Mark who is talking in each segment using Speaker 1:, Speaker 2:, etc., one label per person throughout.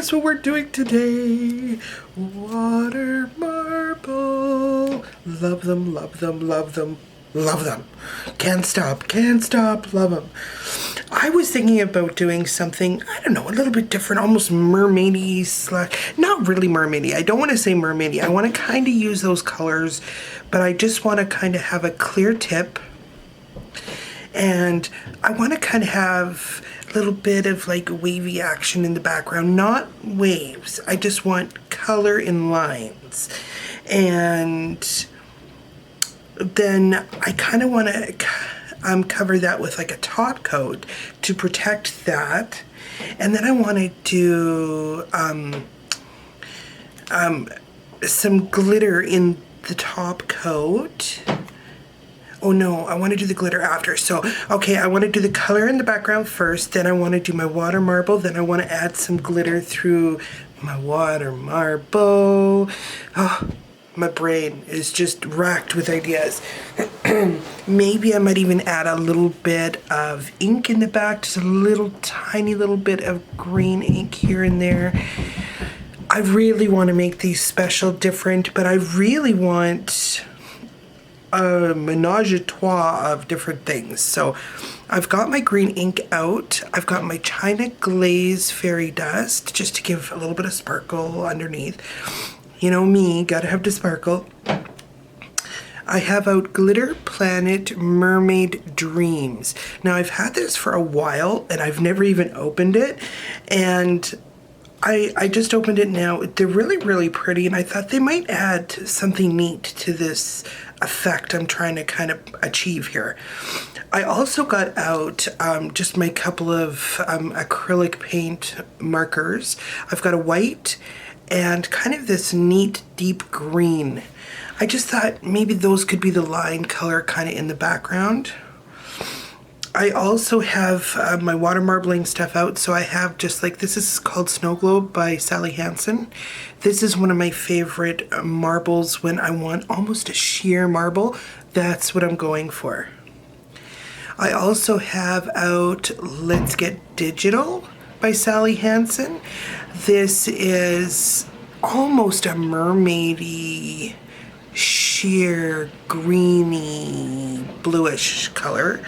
Speaker 1: guess what we're doing today? Water marble. Love them, love them, love them, love them. Can't stop, love them. I was thinking about doing something, I don't know, a little bit different, almost mermaidy slash, not really mermaidy. I don't want to say mermaidy. I want to kind of use those colors, but I just want to kind of have a clear tip. And I want to kind of have a little bit of like wavy action in the background, not waves. I just want color in lines. And then I kind of want to cover that with like a top coat to protect that. And then I want to do some glitter in the top coat. Oh no, I want to do the glitter after. So, okay, I want to do the color in the background first, then I want to do my water marble, then I want to add some glitter through my water marble. Oh, my brain is just racked with ideas. Maybe I might even add a little bit of ink in the back, just a little tiny little bit of green ink here and there. I really want to make these special, different, but I really want a menage a trois of different things. So I've got my green ink out. I've got my China Glaze fairy dust just to give a little bit of sparkle underneath. You know me, gotta have the sparkle. I have out Glitter Planet Mermaid Dreams. Now I've had this for a while and I've never even opened it, and I just opened it now. They're really, really pretty, and I thought they might add something neat to this effect I'm trying to kind of achieve here. I also got out just my couple of acrylic paint markers. I've got a white and kind of this neat deep green. I just thought maybe those could be the line color kind of in the background. I also have my water marbling stuff out, so I have just like, this is called Snow Globe by Sally Hansen. This is one of my favorite marbles when I want almost a sheer marble. That's what I'm going for. I also have out Let's Get Digital by Sally Hansen. This is almost a mermaidy, sheer, greeny, bluish color.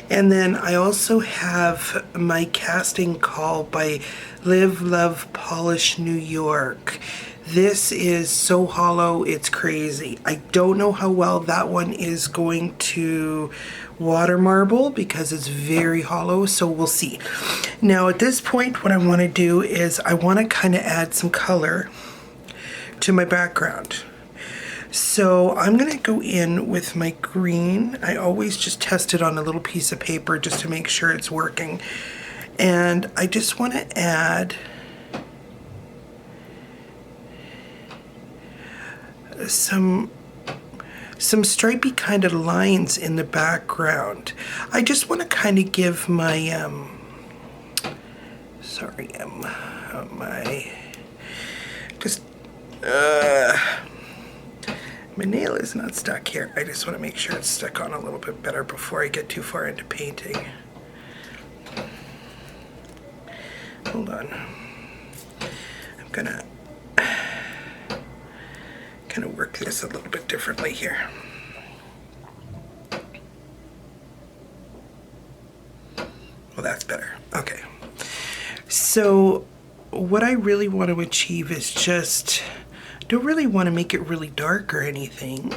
Speaker 1: And then I also have my casting call by Live, Love, Polish, New York. This is so hollow, it's crazy. I don't know how well that one is going to water marble because it's very hollow, so we'll see. Now at this point, what I want to do is I want to kind of add some color to my background. So I'm gonna go in with my green. I always just test it on a little piece of paper just to make sure it's working. And I just wanna add some stripey kind of lines in the background. I just wanna kind of give my, my nail is not stuck here. I just want to make sure it's stuck on a little bit better before I get too far into painting. Hold on. I'm gonna kind of work this a little bit differently here. Well, that's better. Okay. So what I really want to achieve is just, don't really want to make it really dark or anything,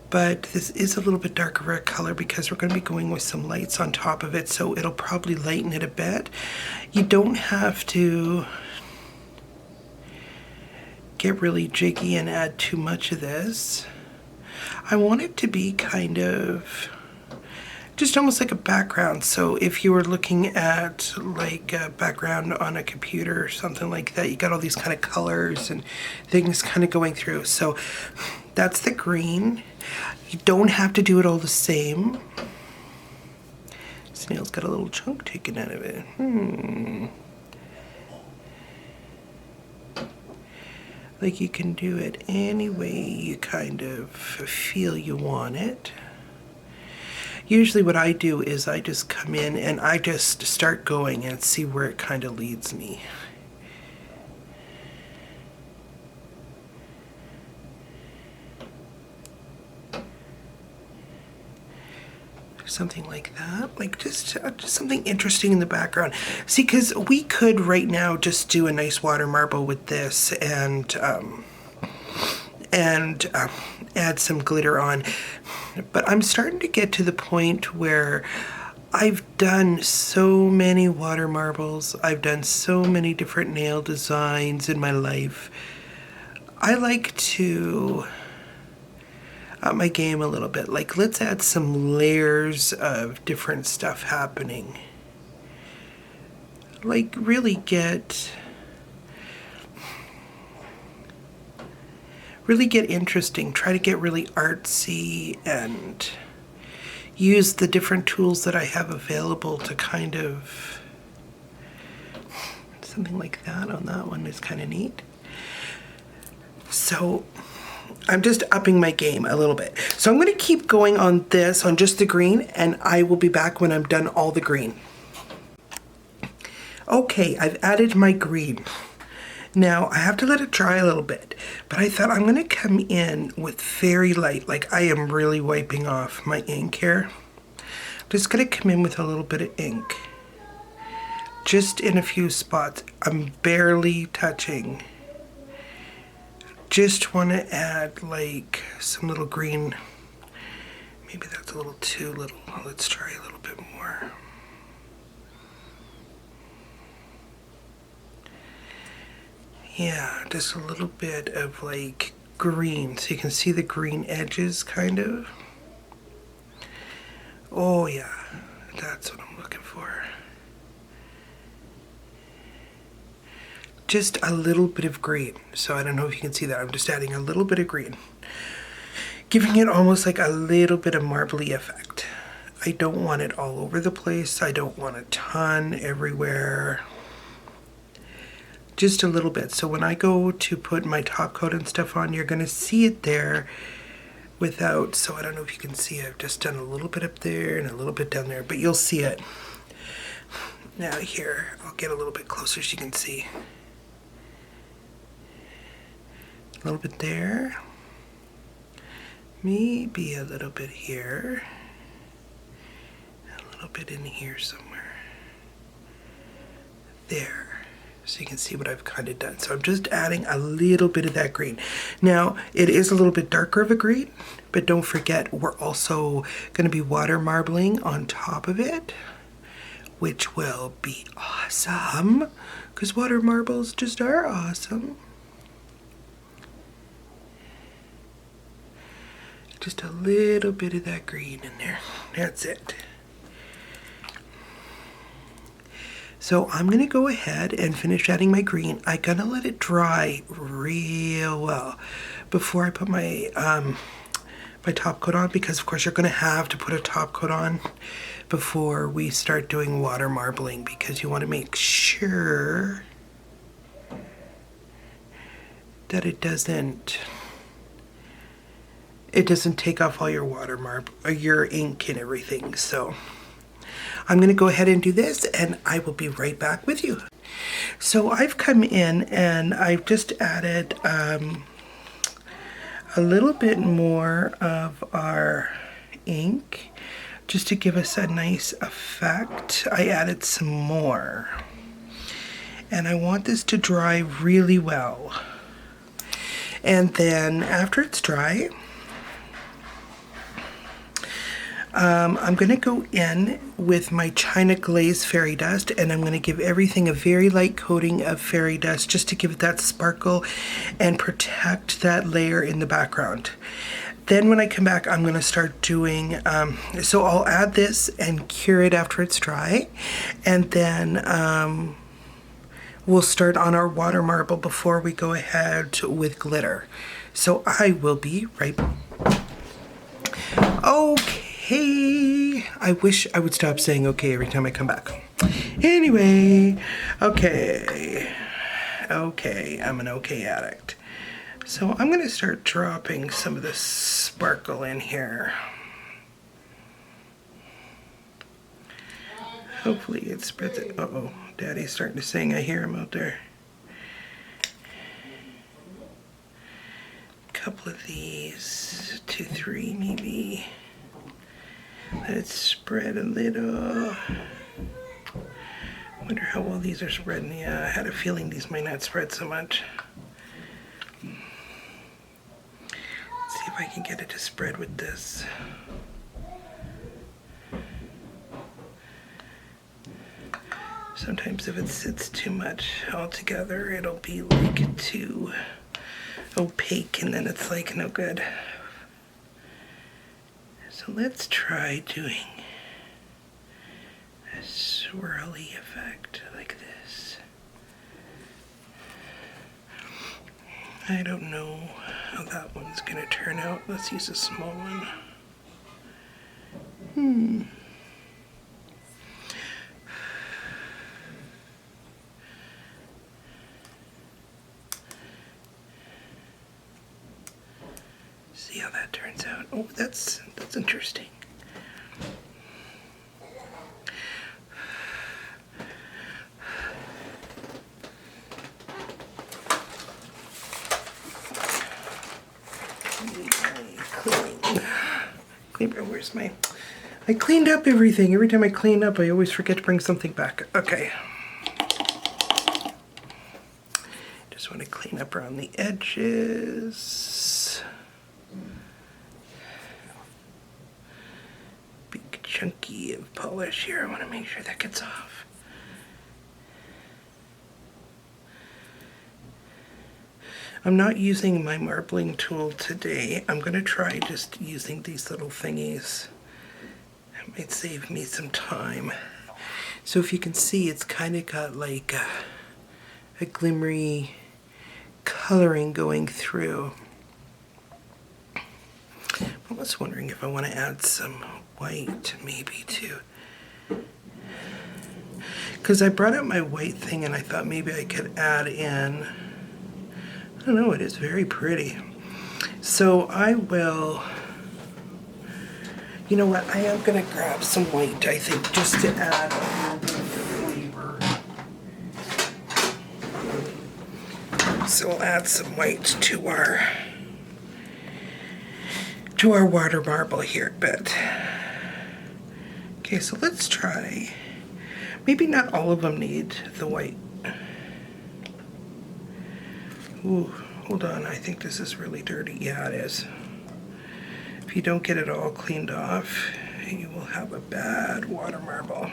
Speaker 1: but this is a little bit darker red color because we're going to be going with some lights on top of it, so it'll probably lighten it a bit. You don't have to get really jiggy and add too much of this. I want it to be kind of just almost like a background. So if you were looking at like a background on a computer or something like that, you got all these kind of colors and things kind of going through. So that's the green. You don't have to do it all the same. This nail's got a little chunk taken out of it. Like you can do it any way you kind of feel you want it. Usually what I do is I just come in and I just start going and see where it kind of leads me. Something like that, like just something interesting in the background. See, because we could right now just do a nice water marble with this and add some glitter on. But I'm starting to get to the point where I've done so many water marbles. I've done so many different nail designs in my life. I like to up my game a little bit. Like, let's add some layers of different stuff happening. Like, really get interesting. Try to get really artsy and use the different tools that I have available to kind of, something like that on that one is kind of neat. So I'm just upping my game a little bit. So I'm going to keep going on this, on just the green, and I will be back when I'm done all the green. Okay, I've added my green. Now I have to let it dry a little bit, but I thought I'm going to come in with very light, like I am really wiping off my ink here. I'm just going to come in with a little bit of ink, just in a few spots. I'm barely touching. Just want to add like some little green. Maybe that's a little too little. Let's try a little bit more. Yeah, just a little bit of like green, so you can see the green edges kind of. Oh yeah, that's what I'm looking for. Just a little bit of green. So I don't know if you can see that. I'm just adding a little bit of green, giving it almost like a little bit of marbly effect. I don't want it all over the place. I don't want a ton everywhere. Just a little bit. So when I go to put my top coat and stuff on, you're gonna see it there without, so I don't know if you can see, I've just done a little bit up there and a little bit down there, but you'll see it. Now here, I'll get a little bit closer so you can see. A little bit there, maybe a little bit here, a little bit in here somewhere, there. So you can see what I've kind of done. So I'm just adding a little bit of that green. Now, it is a little bit darker of a green, but don't forget, we're also going to be water marbling on top of it, which will be awesome, because water marbles just are awesome. Just a little bit of that green in there. That's it. So I'm gonna go ahead and finish adding my green. I'm gonna let it dry real well before I put my my top coat on, because of course you're gonna have to put a top coat on before we start doing water marbling, because you wanna make sure that it doesn't take off all your water marble, or your ink and everything. So I'm going to go ahead and do this, and I will be right back with you. So I've come in and I've just added a little bit more of our ink just to give us a nice effect. I added some more, and I want this to dry really well. And then after it's dry, I'm going to go in with my China Glaze fairy dust, and I'm going to give everything a very light coating of fairy dust just to give it that sparkle and protect that layer in the background. Then when I come back, I'm going to start doing, so I'll add this and cure it after it's dry, and then we'll start on our water marble before we go ahead with glitter. So I will be right back. Okay, I wish I would stop saying okay every time I come back. Anyway, okay, I'm an okay addict. So I'm gonna start dropping some of this sparkle in here. Hopefully it spreads it. Uh-oh, Daddy's starting to sing. I hear him out there. Couple of these, 2, 3 maybe. Let it spread a little. I wonder how well these are spreading. Yeah, I had a feeling these might not spread so much. Let's see if I can get it to spread with this. Sometimes if it sits too much all together, it'll be like too opaque and then it's like no good. So let's try doing a swirly effect like this. I don't know how that one's gonna turn out. Let's use a small one. See how that turns out. Oh, that's interesting. Where's my... I cleaned up everything. Every time I clean up, I always forget to bring something back. Okay. Just want to clean up around the edges. Big chunky of polish here. I want to make sure that gets off. I'm not using my marbling tool today. I'm going to try just using these little thingies. It might save me some time. So if you can see, it's kind of got like a glimmery coloring going through. I was wondering if I want to add some white maybe too. Because I brought out my white thing and I thought maybe I could add in... I don't know, it is very pretty. So I will, you know what, I am going to grab some white, I think, just to add a little bit of flavor. So we'll add some white to our water marble here, but okay, so let's try, maybe not all of them need the white. Ooh, hold on, I think this is really dirty. Yeah, it is. If you don't get it all cleaned off, you will have a bad water marble.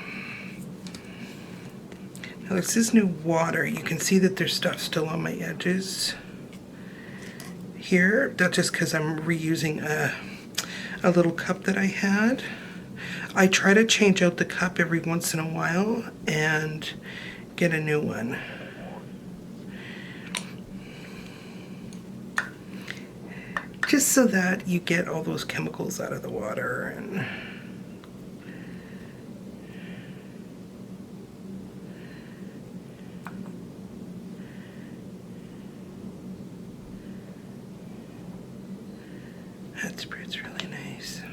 Speaker 1: Now this is new water. You can see that there's stuff still on my edges here. That's just because I'm reusing a little cup that I had. I try to change out the cup every once in a while and get a new one. Just so that you get all those chemicals out of the water. And that spreads really nice.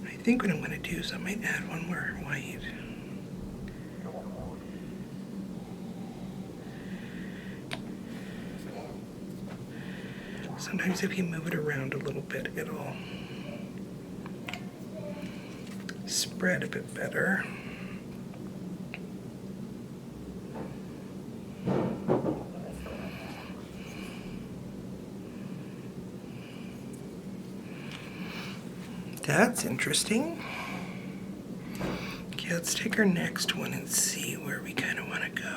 Speaker 1: I think what I'm going to do is I might add one more white. Sometimes if you move it around a little bit, it'll spread a bit better. That's interesting. Okay, let's take our next one and see where we kind of want to go.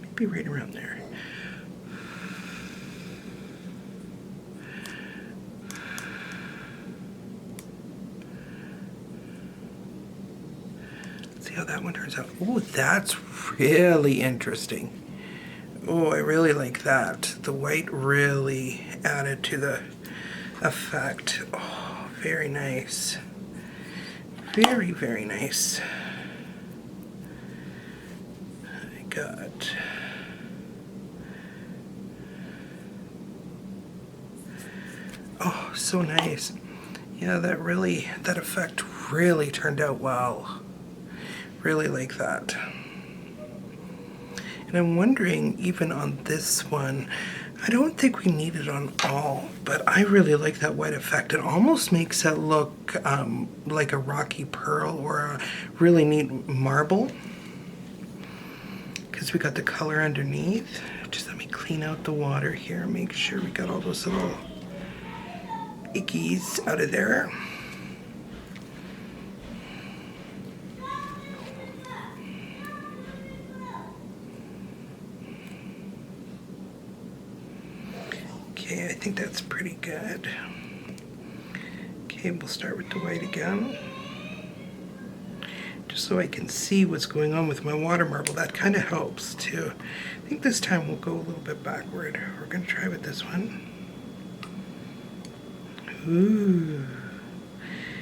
Speaker 1: Maybe right around there. Let's see how that one turns out. Oh, that's really interesting. Oh, I really like that. The white really added to the effect. Oh, very nice. Very, very nice. I got... Oh, so nice. Yeah, that effect really turned out well. Really like that. And I'm wondering, even on this one, I don't think we need it on all, but I really like that white effect. It almost makes it look like a rocky pearl or a really neat marble. Because we got the color underneath. Just let me clean out the water here, make sure we got all those little ickies out of there. Okay, I think that's pretty good. Okay, we'll start with the white again. Just so I can see what's going on with my water marble. That kind of helps too. I think this time we'll go a little bit backward. We're gonna try with this one. Ooh.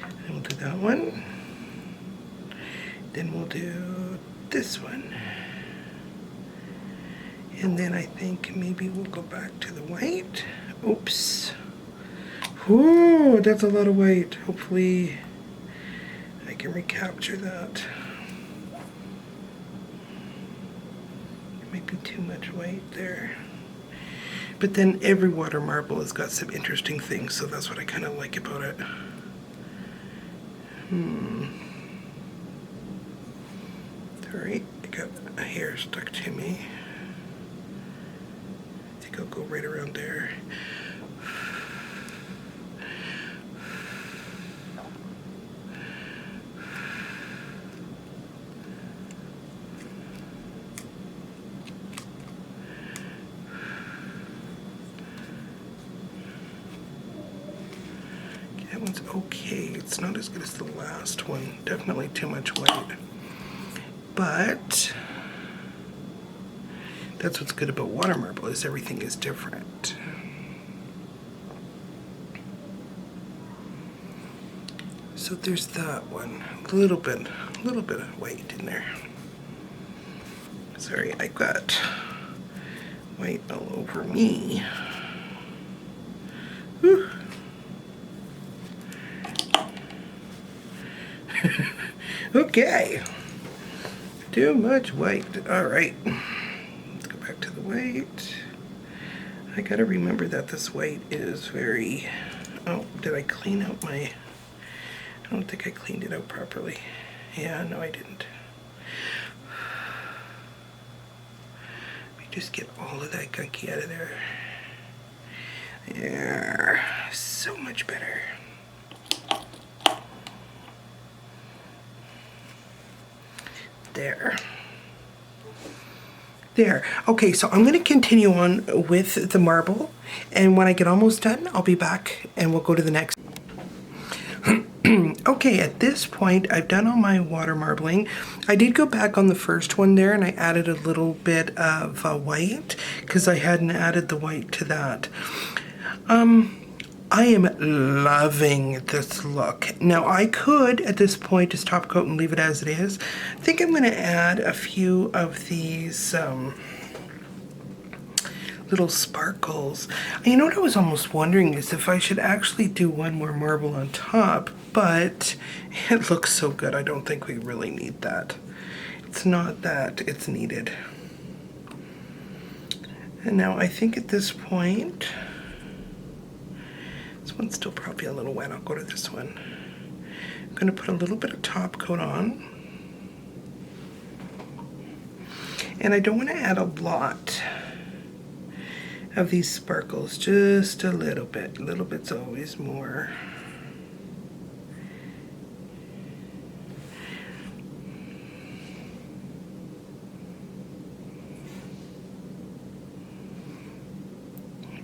Speaker 1: And we'll do that one. Then we'll do this one. And then I think maybe we'll go back to the white. Oops. Ooh, that's a lot of white. Hopefully I can recapture that. It might be too much white there. But then every water marble has got some interesting things, so that's what I kind of like about it. Sorry, I got a hair stuck to me. I think I'll go right around there. That one's okay. It's not as good as the last one. Definitely too much white. But that's what's good about water marble, is everything is different. So there's that one. A little bit of white in there. Sorry, I got white all over me. Whew. Okay. Too much white. All right. Let's go back to the white. I gotta remember that this white is very... Oh, did I clean out my... I don't think I cleaned it out properly. Yeah, no, I didn't. Let me just get all of that gunky out of there. Yeah, so much better. There. Okay, so I'm going to continue on with the marble, and when I get almost done, I'll be back and we'll go to the next. Okay, at this point, I've done all my water marbling. I did go back on the first one there, and I added a little bit of white because I hadn't added the white to that. I am loving this look. Now I could, at this point, just top coat and leave it as it is. I think I'm gonna add a few of these little sparkles. And you know what I was almost wondering is if I should actually do one more marble on top, but it looks so good, I don't think we really need that. It's not that it's needed. And now I think at this point, this one's still probably a little wet. I'll go to this one. I'm going to put a little bit of top coat on. And I don't want to add a lot of these sparkles, just a little bit. A little bit's always more.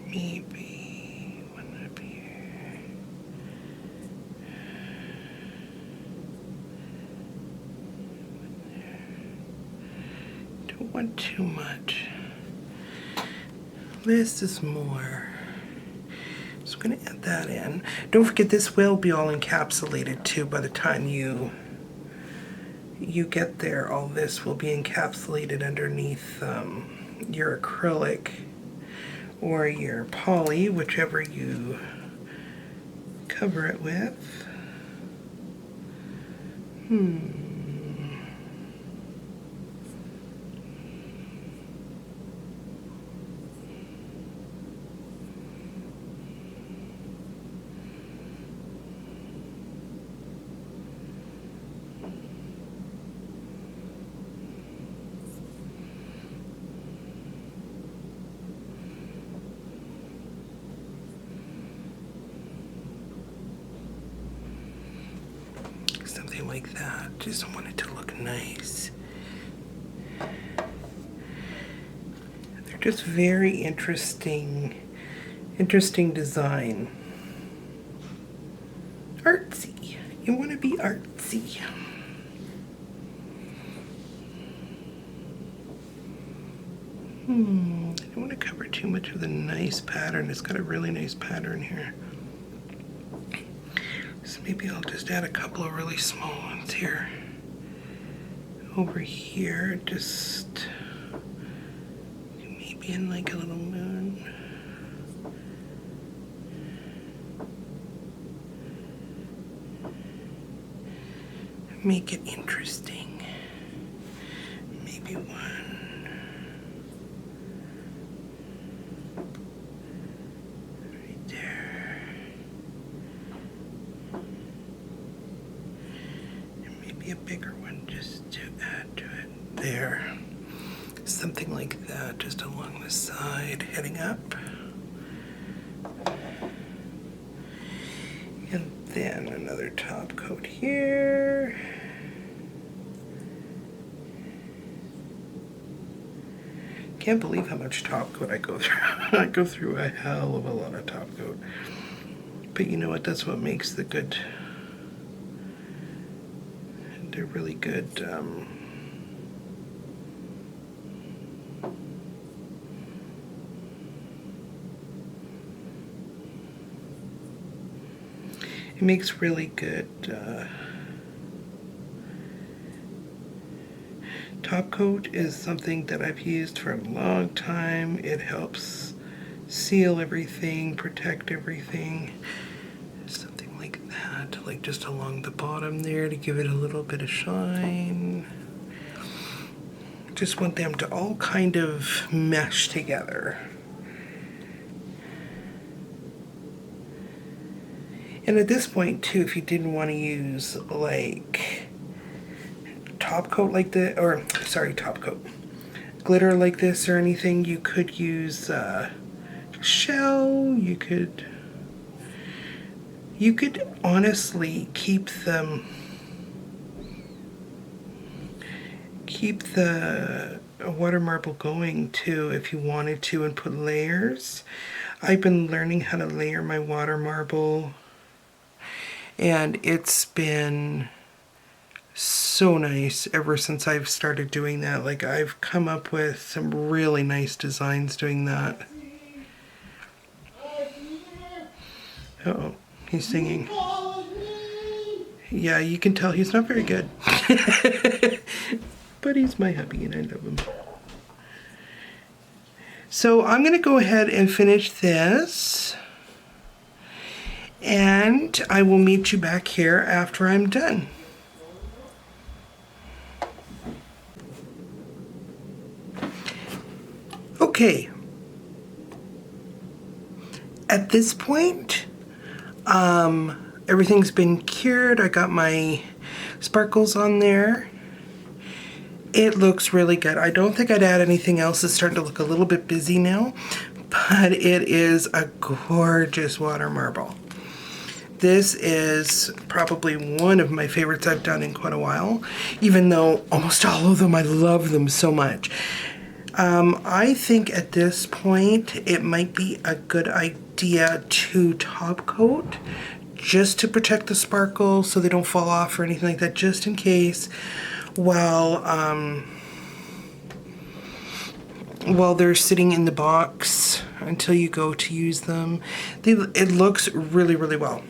Speaker 1: Maybe one up here. One there. Don't want too much. Less is more. So I'm going to add that in. Don't forget, this will be all encapsulated too by the time you get there. All this will be encapsulated underneath your acrylic or your poly, whichever you cover it with. Something like that. Just want it to look nice. They're just very interesting design. Artsy. You want to be artsy. I don't want to cover too much of the nice pattern. It's got a really nice pattern here. So maybe I'll just add a couple of really small ones here. Over here, just maybe in like a little moon. Make it interesting. Maybe one right there. And maybe a bigger one just to add to it. There. Something like that, just along the side, heading up. And then another top coat here. Can't believe how much top coat I go through. I go through a hell of a lot of top coat. But you know what? That's what makes the good. They're really good. It makes really good top coat is something that I've used for a long time. It helps seal everything, protect everything. Something like that, like just along the bottom there to give it a little bit of shine. Just want them to all kind of mesh together. And at this point too, if you didn't want to use like top coat like this, or sorry, top coat, glitter like this or anything, you could use shell. You could honestly keep the water marble going too if you wanted to, and put layers. I've been learning how to layer my water marble, and it's been so nice ever since I've started doing that. Like, I've come up with some really nice designs doing that. Uh-oh, he's singing. Yeah, you can tell he's not very good. But he's my hubby and I love him. So I'm gonna go ahead and finish this, and I will meet you back here after I'm done. Okay, at this point, everything's been cured. I got my sparkles on there. It looks really good. I don't think I'd add anything else. It's starting to look a little bit busy now, but it is a gorgeous water marble. This is probably one of my favorites I've done in quite a while, even though almost all of them, I love them so much. I think at this point it might be a good idea to top coat just to protect the sparkles so they don't fall off or anything like that, just in case, while they're sitting in the box until you go to use them. It looks really, really well.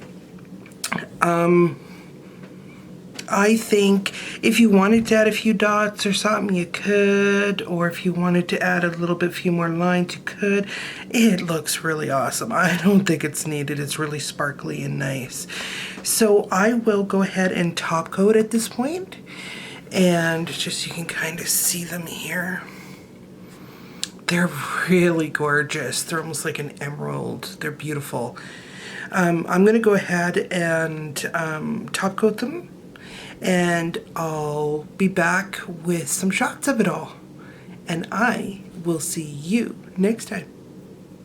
Speaker 1: I think if you wanted to add a few dots or something, you could, or if you wanted to add a little bit few more lines, you could. It looks really awesome. I don't think it's needed. It's really sparkly and nice. So I will go ahead and top coat at this point, and just you can kind of see them here. They're really gorgeous. They're almost like an emerald. They're beautiful. I'm going to go ahead and top coat them, and I'll be back with some shots of it all. And I will see you next time.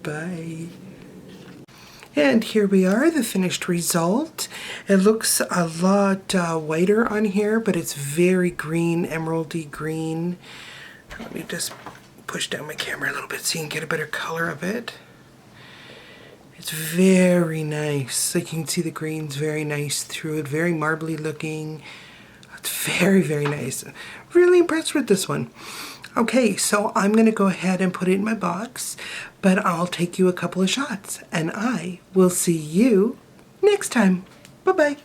Speaker 1: Bye. And here we are, the finished result. It looks a lot whiter on here, but it's very green, emeraldy green. Let me just push down my camera a little bit so you can get a better color of it. It's very nice. Like you can see the green's very nice through it, very marbly looking. It's very, very nice. Really impressed with this one. Okay, so I'm gonna go ahead and put it in my box, but I'll take you a couple of shots and I will see you next time. Bye-bye.